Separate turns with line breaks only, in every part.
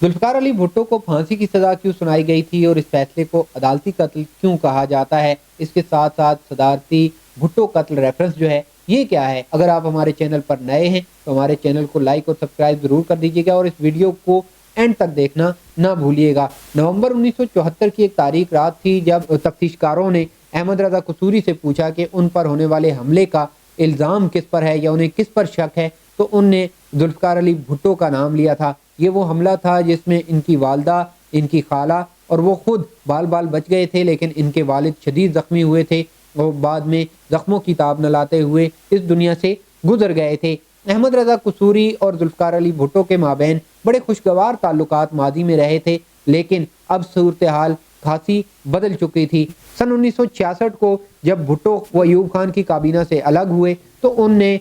ذوالفقار علی بھٹو کو پھانسی کی سزا کیوں سنائی گئی تھی اور اس فیصلے کو عدالتی قتل کیوں کہا جاتا ہے، اس کے ساتھ ساتھ صدارتی بھٹو قتل ریفرنس جو ہے یہ کیا ہے؟ اگر آپ ہمارے چینل پر نئے ہیں تو ہمارے چینل کو لائک اور سبسکرائب ضرور کر دیجیے گا اور اس ویڈیو کو اینڈ تک دیکھنا نہ بھولیے گا۔ نومبر 1974 کی ایک تاریخ رات تھی جب تفتیش کاروں نے احمد رضا قصوری سے پوچھا کہ ان پر ہونے والے حملے کا الزام کس پر ہے یا انہیں کس پر شک ہے، تو ان نے ذوالفقار علی بھٹو کا نام لیا تھا۔ یہ وہ حملہ تھا جس میں ان کی والدہ، ان کی خالہ اور وہ خود بال بال بچ گئے تھے، لیکن ان کے والد شدید زخمی ہوئے تھے اور بعد میں زخموں کی تاب نہ لاتے ہوئے اس دنیا سے گزر گئے تھے۔ احمد رضا قصوری اور ذوالفقار علی بھٹو کے مابین بڑے خوشگوار تعلقات ماضی میں رہے تھے، لیکن اب صورتحال خاصی بدل چکی تھی۔ سن 1966 کو جب بھٹو و ایوب خان کی کابینہ سے الگ ہوئے تو ان نے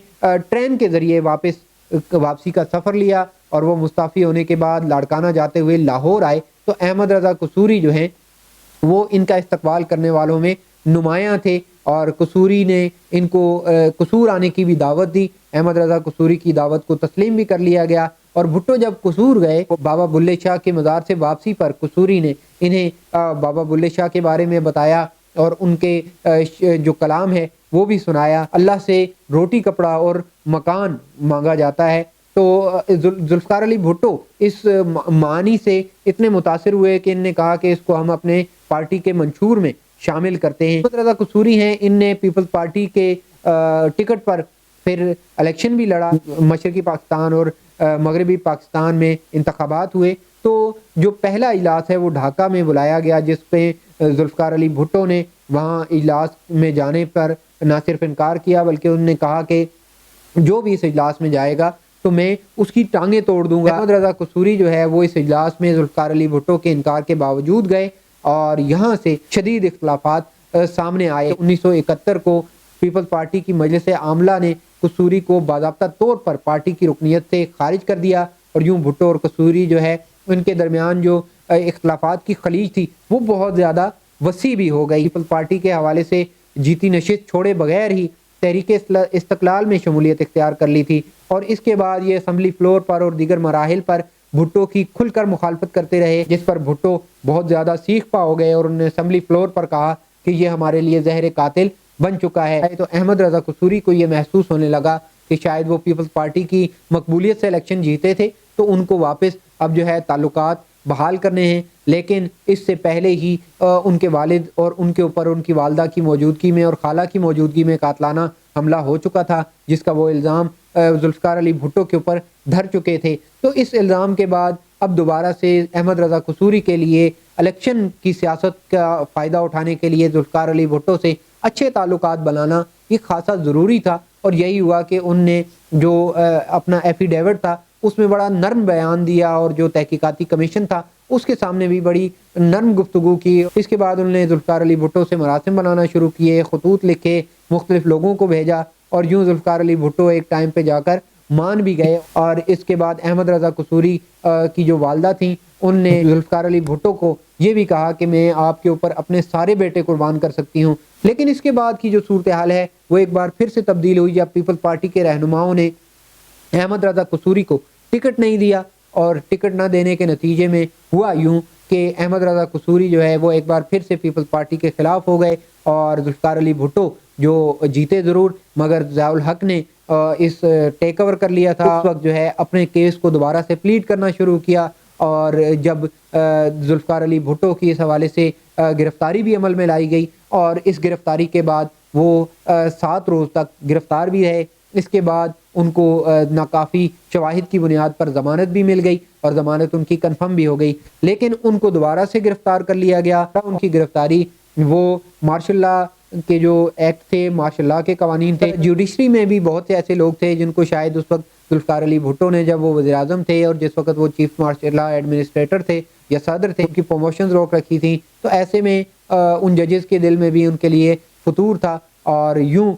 ٹرین کے ذریعے واپسی کا سفر لیا اور وہ مستعفی ہونے کے بعد لاڑکانہ جاتے ہوئے لاہور آئے تو احمد رضا قصوری جو ہیں وہ ان کا استقبال کرنے والوں میں نمایاں تھے اور قصوری نے ان کو قصور آنے کی بھی دعوت دی۔ احمد رضا قصوری کی دعوت کو تسلیم بھی کر لیا گیا اور بھٹو جب قصور گئے بابا بلے شاہ کے مزار سے واپسی پر قصوری نے انہیں بابا بلے شاہ کے بارے میں بتایا اور ان کے جو کلام ہے وہ بھی سنایا۔ اللہ سے روٹی کپڑا اور مکان مانگا جاتا ہے، تو ذوالفقار علی بھٹو اس معنی سے اتنے متاثر ہوئے کہ ان نے کہا کہ اس کو ہم اپنے پارٹی کے منشور میں شامل کرتے ہیں۔ احمد رضا قصوری ہیں، ان نے پیپلز پارٹی کے ٹکٹ پر پھر الیکشن بھی لڑا۔ مشرقی پاکستان اور مغربی پاکستان میں انتخابات ہوئے تو جو پہلا اجلاس ہے وہ ڈھاکہ میں بلایا گیا، جس پہ ذوالفقار علی بھٹو نے وہاں اجلاس میں جانے پر نہ صرف انکار کیا بلکہ انہوں نے کہا کہ جو بھی اس اجلاس میں جائے گا تو میں اس کی ٹانگیں توڑ دوں گا۔ احمد رضا قصوری جو ہے وہ اس اجلاس میں ذوالفقار علی بھٹو کے انکار کے باوجود گئے اور یہاں سے شدید اختلافات سامنے آئے۔ 1971 کو پیپلز پارٹی کی مجلس عاملہ نے قصوری کو باضابطہ طور پر پارٹی کی رکنیت سے خارج کر دیا اور یوں بھٹو اور قصوری جو ہے ان کے درمیان جو اختلافات کی خلیج تھی وہ بہت زیادہ وسیع بھی ہو گئی۔ پیپلز پارٹی کے حوالے سے جیتی نشست چھوڑے بغیر ہی تحریک استقلال میں شمولیت اختیار کر لی تھی اور اس کے بعد یہ اسمبلی فلور پر اور دیگر مراحل پر بھٹو کی کھل کر مخالفت کرتے رہے، جس پر بھٹو بہت زیادہ سیخ پا ہو گئے اور انہوں نے اسمبلی فلور پر کہا کہ یہ ہمارے لیے زہر قاتل بن چکا ہے۔ تو احمد رضا قصوری کو یہ محسوس ہونے لگا کہ شاید وہ پیپلز پارٹی کی مقبولیت سے الیکشن جیتے تھے تو ان کو واپس اب جو ہے تعلقات بحال کرنے ہیں، لیکن اس سے پہلے ہی ان کے والد اور ان کے اوپر ان کی والدہ کی موجودگی میں اور خالہ کی موجودگی میں قاتلانہ حملہ ہو چکا تھا، جس کا وہ الزام ذوالفقار علی بھٹو کے اوپر دھر چکے تھے۔ تو اس الزام کے بعد اب دوبارہ سے احمد رضا قصوری کے لیے الیکشن کی سیاست کا فائدہ اٹھانے کے لیے ذوالفقار علی بھٹو سے اچھے تعلقات بنانا یہ خاصا ضروری تھا اور یہی ہوا کہ ان نے جو اپنا ایفیڈیوٹ تھا اس میں بڑا نرم بیان دیا اور جو تحقیقاتی کمیشن تھا اس کے سامنے بھی بڑی نرم گفتگو کی۔ اس کے بعد انہوں نے ذوالفقار علی بھٹو سے مراسم بنانا شروع کیے، خطوط لکھے، مختلف لوگوں کو بھیجا اور یوں ذوالفقار علی بھٹو ایک ٹائم پہ جا کر مان بھی گئے۔ اور اس کے بعد احمد رضا قصوری کی جو والدہ تھیں ان نے ذوالفقار علی بھٹو کو یہ بھی کہا کہ میں آپ کے اوپر اپنے سارے بیٹے قربان کر سکتی ہوں۔ لیکن اس کے بعد کی جو صورتحال ہے وہ ایک بار پھر سے تبدیل ہوئی جب پیپلز پارٹی کے رہنماؤں نے احمد رضا قصوری کو ٹکٹ نہیں دیا اور ٹکٹ نہ دینے کے نتیجے میں ہوا یوں کہ احمد رضا قصوری جو ہے وہ ایک بار پھر سے پیپلز پارٹی کے خلاف ہو گئے اور ذوالفقار علی بھٹو جو جیتے ضرور مگر ضیاء الحق نے اس ٹیک اوور کر لیا تھا، اس وقت جو ہے اپنے کیس کو دوبارہ سے پلیڈ کرنا شروع کیا اور جب ذوالفقار علی بھٹو کی اس حوالے سے گرفتاری بھی عمل میں لائی گئی اور اس گرفتاری کے بعد وہ 7 روز تک گرفتار بھی رہے۔ اس کے بعد ان کو ناکافی شواہد کی بنیاد پر ضمانت بھی مل گئی اور ضمانت ان کی کنفرم بھی ہو گئی، لیکن ان کو دوبارہ سے گرفتار کر لیا گیا۔ ان کی گرفتاری وہ مارشل لا کے جو ایکٹ تھے، مارشل لا کے قوانین تھے، جوڈیشری میں بھی بہت سے ایسے لوگ تھے جن کو شاید اس وقت ذوالفقار علی بھٹو نے جب وہ وزیر اعظم تھے اور جس وقت وہ چیف مارشل لا ایڈمنسٹریٹر تھے یا صدر تھے، ان کی پروموشنز روک رکھی تھیں، تو ایسے میں ان ججز کے دل میں بھی ان کے لیے فطور تھا اور یوں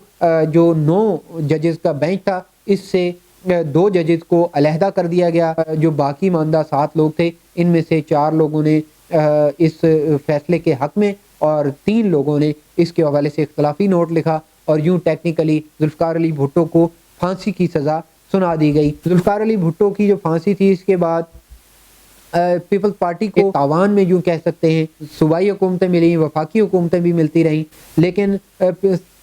جو 9 ججز کا بینچ تھا اس سے 2 ججز کو علیحدہ کر دیا گیا۔ جو باقی ماندہ 7 لوگ تھے ان میں سے 4 لوگوں نے اس فیصلے کے حق میں اور 3 لوگوں نے اس کے حوالے سے اختلافی نوٹ لکھا اور یوں ٹیکنیکلی ذوالفقار علی بھٹو کو پھانسی کی سزا سنا دی گئی۔ ذوالفقار علی بھٹو کی جو پھانسی تھی اس کے بعد پیپلز پارٹی کو تاوان میں یوں کہہ سکتے ہیں صوبائی حکومتیں ملی، وفاقی حکومتیں بھی ملتی رہیں، لیکن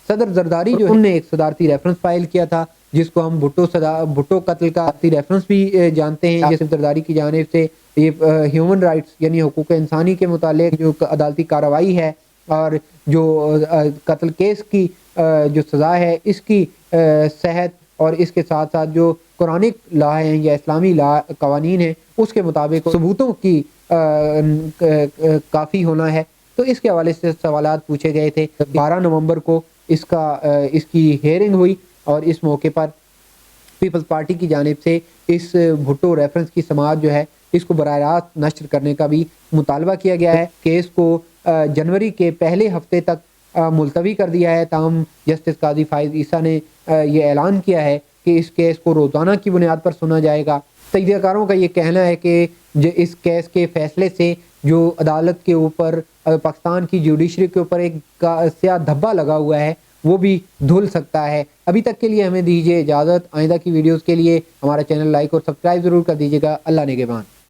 صدر زرداری جو انہوں نے ایک صدارتی ریفرنس فائل کیا تھا جس کو ہم بھٹو قتل کا ریفرنس بھی جانتے ہیں، جس زرداری کی جانب سے یہ ہیومن رائٹس یعنی حقوق انسانی کے متعلق جو عدالتی کارروائی ہے اور جو قتل کیس کی جو سزا ہے اس کی صحت اور اس کے ساتھ ساتھ جو قرآنک لا ہیں یا اسلامی لا قوانین ہیں اس کے مطابق ثبوتوں کی کافی ہونا ہے، تو اس کے حوالے سے سوالات پوچھے گئے تھے۔ 12 نومبر کو اس کی ہیئرنگ ہوئی اور اس موقع پر پیپلز پارٹی کی جانب سے اس بھٹو ریفرنس کی سماعت جو ہے اس کو براہ راست نشر کرنے کا بھی مطالبہ کیا گیا ہے۔ کیس کو جنوری کے پہلے ہفتے تک ملتوی کر دیا ہے، تاہم جسٹس قاضی فائز عیسیٰ نے یہ اعلان کیا ہے کہ اس کیس کو روزانہ کی بنیاد پر سنا جائے گا۔ تجزیہ کاروں کا یہ کہنا ہے کہ اس کیس کے فیصلے سے جو عدالت کے اوپر پاکستان کی جوڈیشری کے اوپر ایک سیاہ دھبا لگا ہوا ہے وہ بھی دھل سکتا ہے۔ ابھی تک کے لیے ہمیں دیجیے اجازت، آئندہ کی ویڈیوز کے لیے ہمارا چینل لائک اور سبسکرائب ضرور کر دیجیے گا۔ اللہ نگہبان۔